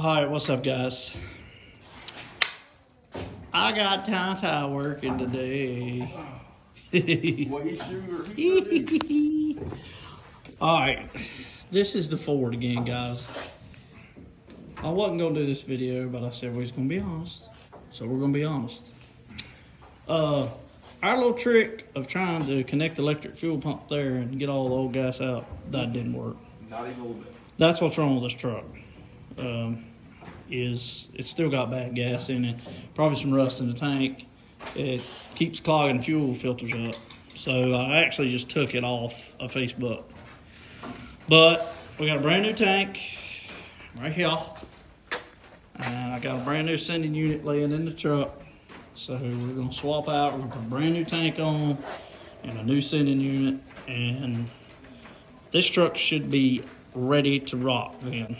Alright, what's up, guys? I got Ty working today. Well, he sure do. Alright, this is the Ford again, guys. I wasn't going to do this video, but I said we was going to be honest. So we're going to be honest. Our little trick of trying to connect the electric fuel pump there and get all the old gas out, that didn't work. Not even a little bit. That's what's wrong with this truck. Is it's still got bad gas in it, probably some rust in the tank. It keeps clogging fuel filters up. So I actually just took it off of Facebook. But we got a brand new tank right here. And I got a brand new sending unit laying in the truck. So we're gonna swap out, we're gonna put a brand new tank on and a new sending unit. And this truck should be ready to rock then.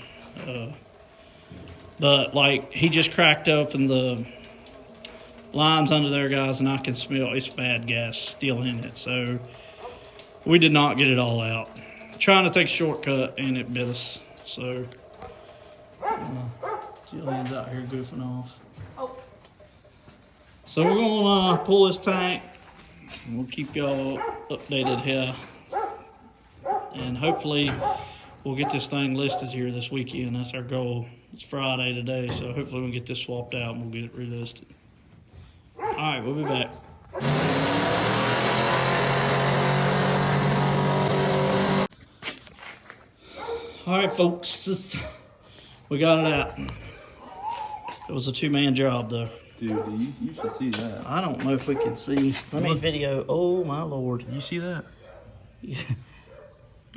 But like, he just cracked open the lines under there, guys, and I can smell it's bad gas still in it. So we did not get it all out. Trying to take a shortcut and it bit us. So Jillian's out here goofing off. So we're gonna pull this tank and we'll keep y'all updated here. And hopefully we'll get this thing listed here this weekend. That's our goal. It's Friday today, so hopefully we'll get this swapped out and we'll get it relisted. All right, we'll be back. All right, folks, we got it out. It was a two-man job, though. Dude, you should see that. I don't know if we can see. Let me video. Oh, my Lord. You see that? Yeah.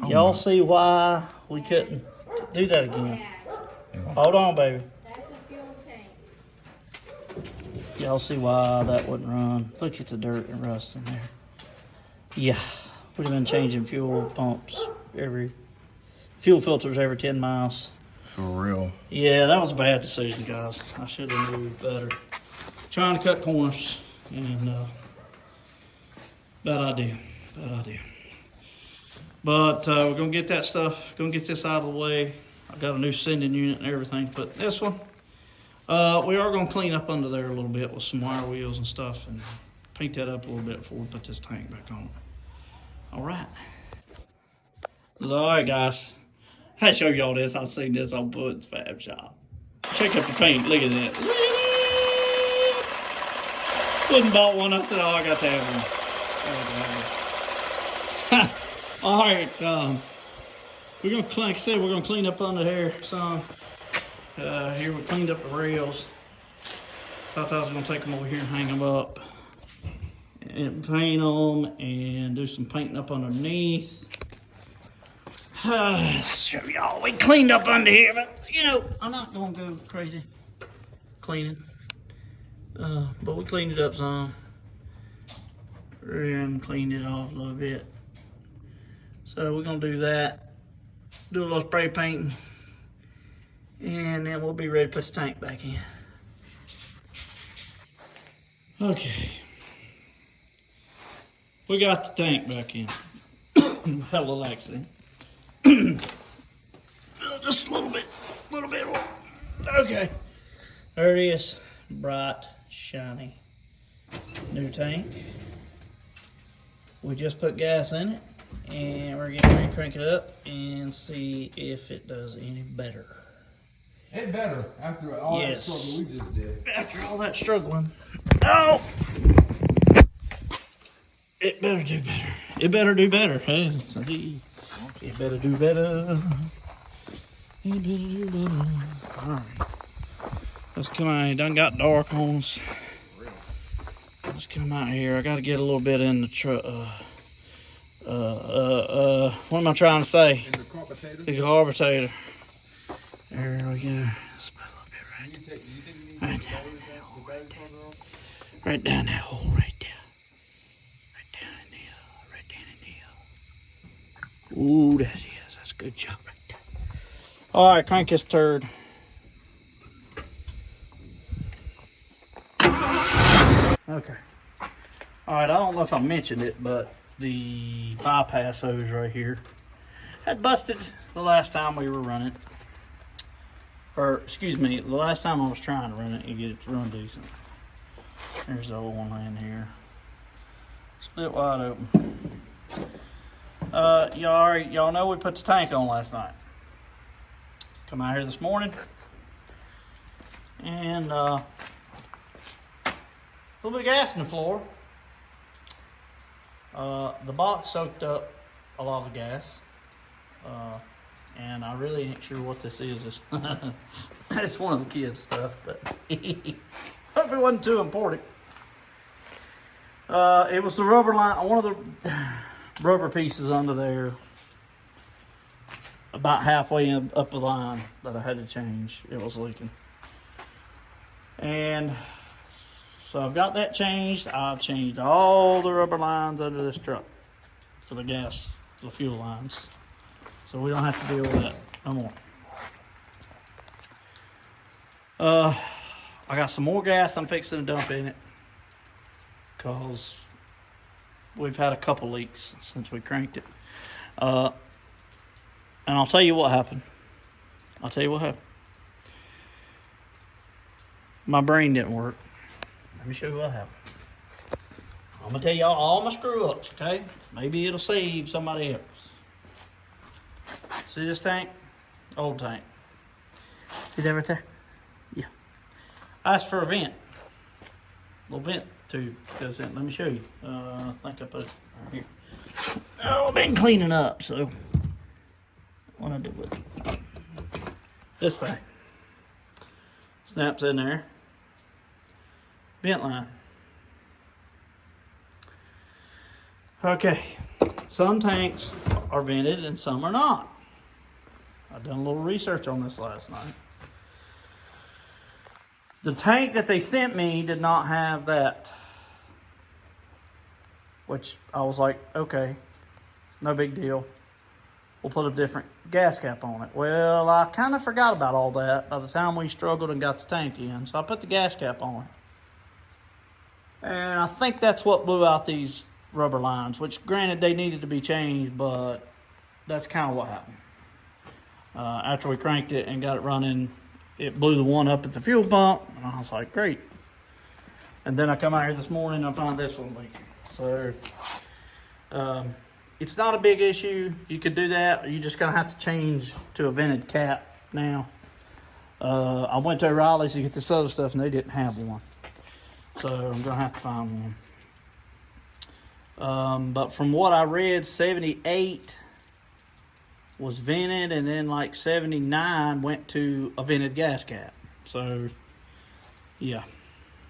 Oh, Y'all see why we couldn't do that again? Hold on, baby. That's a fuel tank. Y'all see why that wouldn't run. Look at the dirt and rust in there. Yeah, we'd have been changing fuel pumps fuel filters every 10 miles. For real. Yeah, that was a bad decision, guys. I should have moved better. Trying to cut corners and bad idea. But we're gonna get that stuff, gonna get this out of the way. I got a new sending unit and everything, but this one, we are gonna clean up under there a little bit with some wire wheels and stuff and paint that up a little bit before we put this tank back on. All right. All right, guys. I show y'all this. I seen this on Bud's Fab Shop. Check out the paint. Look at that. Wouldn't bought one. I said, oh, I got to have one. All right, we're gonna, like I said, we're gonna clean up under here some. Here we cleaned up the rails. Thought I was gonna take them over here and hang them up and paint them and do some painting up underneath. Show y'all, we cleaned up under here, but you know, I'm not gonna go crazy cleaning. But we cleaned it up some and cleaned it off a little bit. So we're gonna do that, do a little spray painting, and then we'll be ready to put the tank back in. Okay. We got the tank back in. Had a little accident. Just a little bit. Okay. There it is. Bright, shiny, new tank. We just put gas in it. And we're getting ready to crank it up and see if it does any better. It better after all that struggle we just did. After all that struggling. Oh! It better do better. It better do better. Hey, it better do better. It better do better. Alright. Let's come out. It done got dark on us. Let's come out here. I gotta get a little bit in the truck. What am I trying to say? In the carburetor? The carburetor. There we go. Let's put a little bit right there. Right down in that hole right there. Right down that hole right there. Right down in there. Right down in there. Ooh, that is. That's a good job right there. Alright, crank this turd. Okay. Alright, I don't know if I mentioned it, but the bypass hose right here had busted the last time we were running. or excuse me, the last time I was trying to run it and get it to run decent. There's the old one laying here. Split wide open. Y'all know we put the tank on last night. Come out here this morning and a little bit of gas in the floor. The box soaked up a lot of the gas. And I really ain't sure what this is. It's one of the kids' stuff, but hope it wasn't too important. It was the rubber line, one of the rubber pieces under there, about halfway up the line that I had to change. It was leaking. And so I've got that changed. I've changed all the rubber lines under this truck for the gas, the fuel lines. So we don't have to deal with that no more. I got some more gas I'm fixing to dump in it because we've had a couple leaks since we cranked it. And I'll tell you what happened. My brain didn't work. Let me show you what happened. I'm going to tell y'all all my screw ups, okay? Maybe it'll save somebody else. See this tank? Old tank. See that right there? Yeah. I asked for a vent. Little vent tube goes in. Let me show you. I think I put it right here. Oh, I've been cleaning up, so what I do with it? This thing. Snaps in there. Vent line. Okay. Some tanks are vented and some are not. I done a little research on this last night. The tank that they sent me did not have that, which I was like, okay, no big deal. We'll put a different gas cap on it. Well, I kind of forgot about all that by the time we struggled and got the tank in, so I put the gas cap on it. And I think that's what blew out these rubber lines, which granted they needed to be changed, but that's kind of what happened. After we cranked it and got it running, it blew the one up at the fuel pump, and I was like, great. And then I come out here this morning and I find this one leaking. So it's not a big issue. You could do that, or you're just gonna have to change to a vented cap now. I went to O'Reilly's to get this other stuff and they didn't have one. So I'm gonna have to find one. But from what I read, 78 was vented, and then like 79 went to a vented gas cap. So yeah,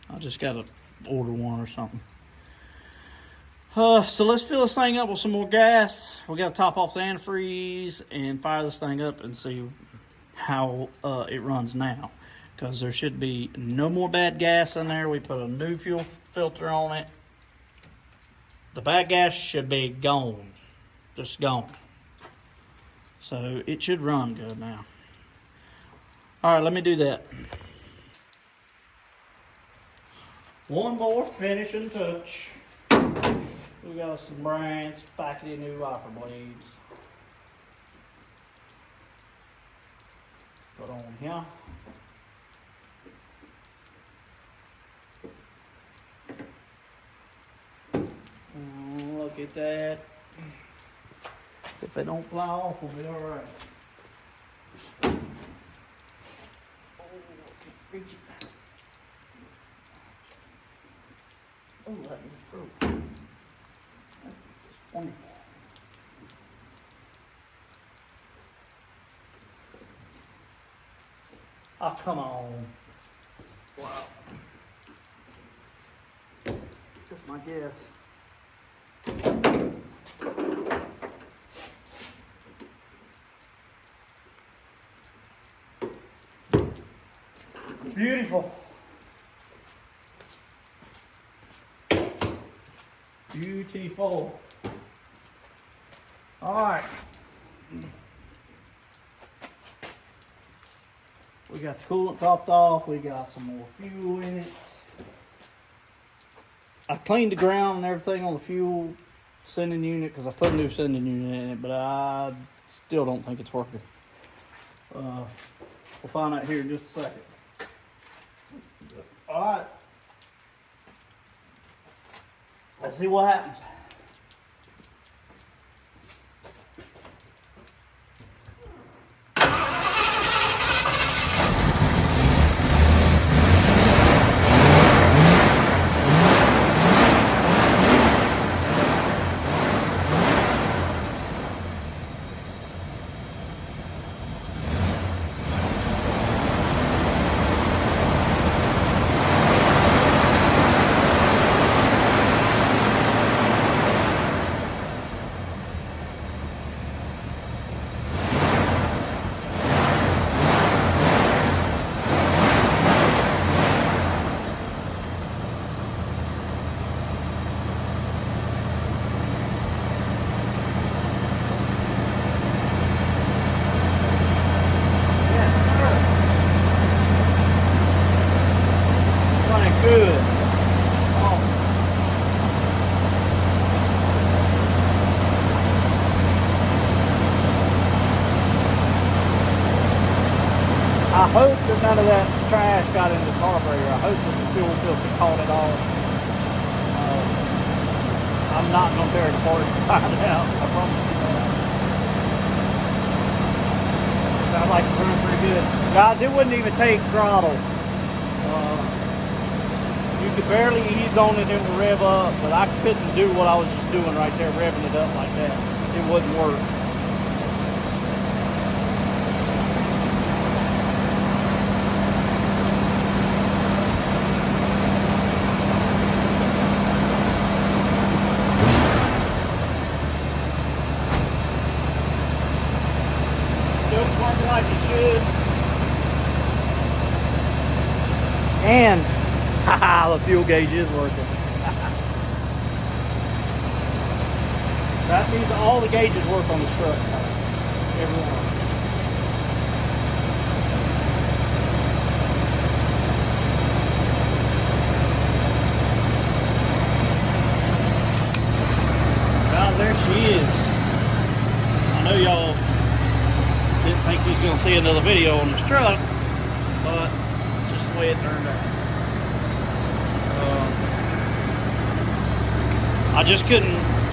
I just gotta order one or something. So let's fill this thing up with some more gas. We gotta top off the antifreeze and fire this thing up and see how it runs now, because there should be no more bad gas in there. We put a new fuel filter on it. The bad gas should be gone, just gone. So it should run good now. All right, let me do that. One more finishing touch. We got some brand spackety new wiper blades. Put on here. Look at that. If they don't fly off, we'll be all right. Oh, I can't reach it. Oh, that is broke. That's just wonderful. Oh, come on. Wow. That's my guess. Beautiful. Beautiful. All right. We got the coolant topped off. We got some more fuel in it. I cleaned the ground and everything on the fuel sending unit because I put a new sending unit in it, but I still don't think it's working. We'll find out here in just a second. All right. Let's see what happens. Good. Oh. I hope that none of that trash got in the carburetor. I hope that the fuel filter caught it all. I'm not going to tear it apart to find out. I promise you that. Sounds like it's running pretty good. Guys, it wouldn't even take throttle. You could barely ease on it and it would rev up, but I couldn't do what I was just doing right there, revving it up like that. It wouldn't work. Still working like it should. And haha, the fuel gauge is working. That means all the gauges work on this truck. Every one. Well, there she is. I know y'all didn't think we was going to see another video on this truck, but it's just the way it turned out.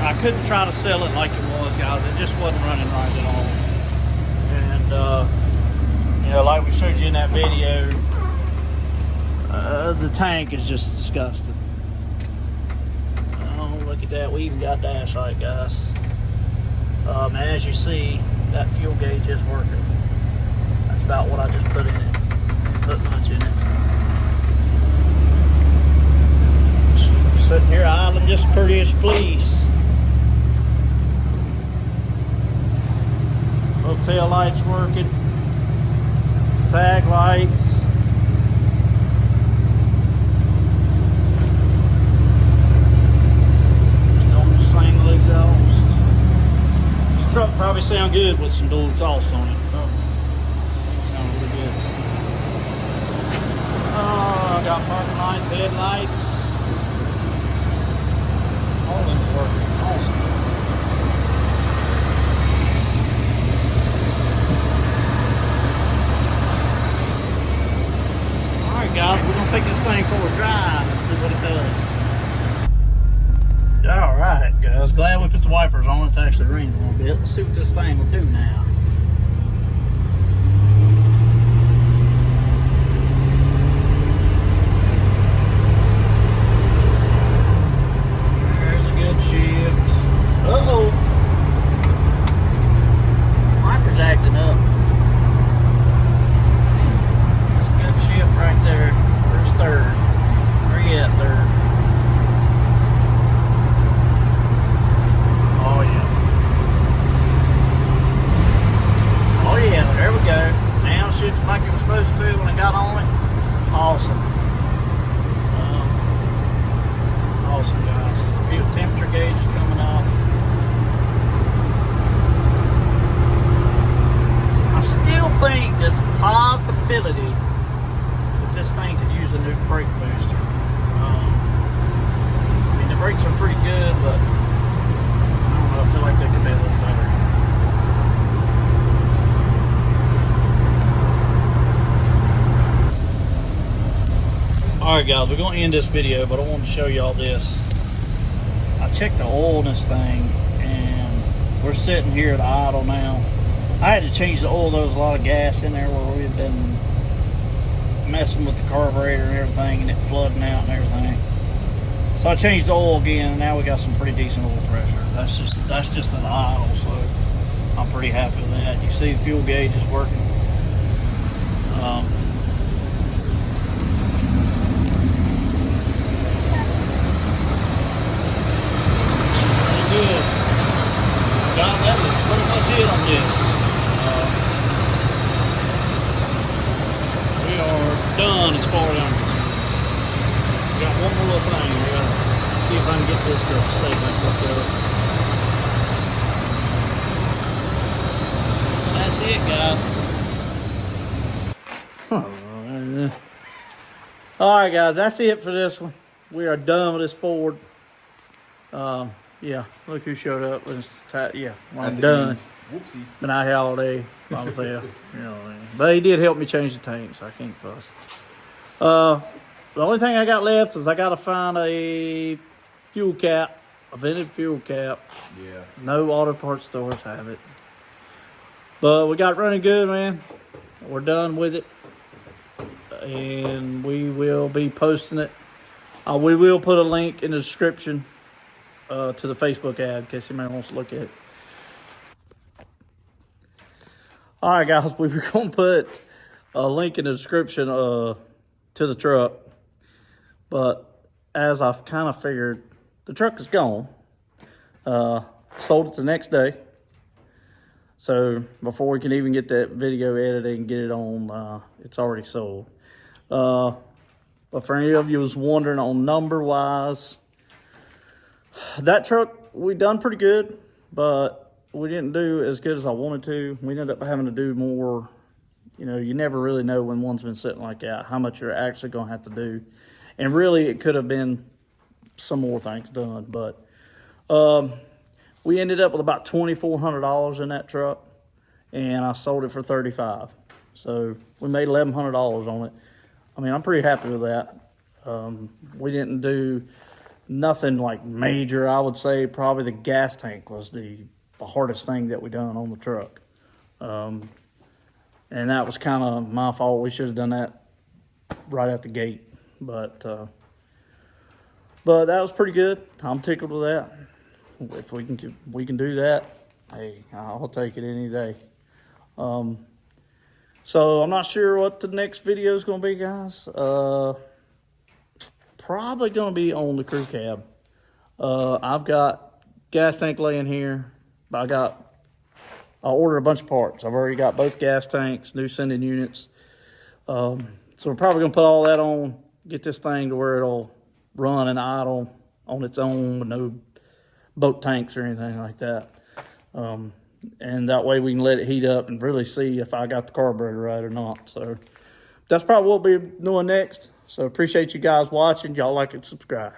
I couldn't try to sell it like it was, guys. It just wasn't running right at all. And, you know, like we showed you in that video, the tank is just disgusting. Oh, look at that. We even got dash light, guys. And as you see, that fuel gauge is working. That's about what I just put in it. Put much in it. Sitting here idling just pretty as fleece. Both tail lights working. Tag lights. Don't single exhaust. This truck probably sound good with some dual exhaust on it. Sound really good. I got parking lights, headlights. All of them working. Awesome. Alright guys, we're going to take this thing for a drive and see what it does. Alright guys, glad we put the wipers on. It's actually raining a little bit. Let's see what this thing will do now. Shift. Uh-oh. Wiper's acting up. That's a good shift right there. Where's third? Where you at, third? Oh, yeah. Oh, yeah. There we go. Now shifting like it was supposed to when I got on it. Awesome. Awesome, guys. Fuel temperature gauge is coming up. I still think there's a possibility that this thing could use a new brake booster. I mean, the brakes are pretty good, but I don't know, I feel like they could be a little better. Alright guys, we're going to end this video, but I want to show you all this. I checked the oil in this thing, and we're sitting here at idle now. I had to change the oil. There was a lot of gas in there where we had been messing with the carburetor and everything, and it flooding out and everything. So I changed the oil again, and now we got some pretty decent oil pressure. That's just an idle, so I'm pretty happy with that. You see the fuel gauge is working. Good. God, that was pretty much it on this. We are done as far as I'm concerned. We got one more little thing. We gotta see if I can get this to stay back up there. That's it, guys. Alright guys, that's it for this one. We are done with this Ford. Yeah, look who showed up with his yeah, well, I'm done. Whoopsie. Been out here all day by myself, you know what I mean? But he did help me change the tank, so I can't fuss. The only thing I got left is I gotta find a fuel cap, a vented fuel cap. Yeah. No auto parts stores have it. But we got it running good, man. We're done with it. And we will be posting it. We will put a link in the description to the Facebook ad in case anybody wants to look at it. All right, guys, we were going to put a link in the description to the truck, but as I've kind of figured, the truck is gone. Sold it the next day. So before we can even get that video edited and get it on, it's already sold. But for any of you who's wondering on number wise, that truck, we done pretty good, but we didn't do as good as I wanted to. We ended up having to do more. You know, you never really know when one's been sitting like that, how much you're actually going to have to do. And really, it could have been some more things done. But we ended up with about $2,400 in that truck, and I sold it for $35,000. So we made $1,100 on it. I mean, I'm pretty happy with that. We didn't do nothing like major. I would say probably the gas tank was the hardest thing that we done on the truck. And that was kind of my fault. We should have done that right at the gate. But that was pretty good. I'm tickled with that. If we can do that, hey, I'll take it any day. So I'm not sure what the next video is going to be, guys. Probably going to be on the crew cab. I've got gas tank laying here. I ordered a bunch of parts. I've already got both gas tanks, new sending units. So we're probably going to put all that on, get this thing to where it'll run and idle on its own with no boat tanks or anything like that. And that way we can let it heat up and really see if I got the carburetor right or not. So that's probably what we'll be doing next. So appreciate you guys watching. Y'all like and subscribe.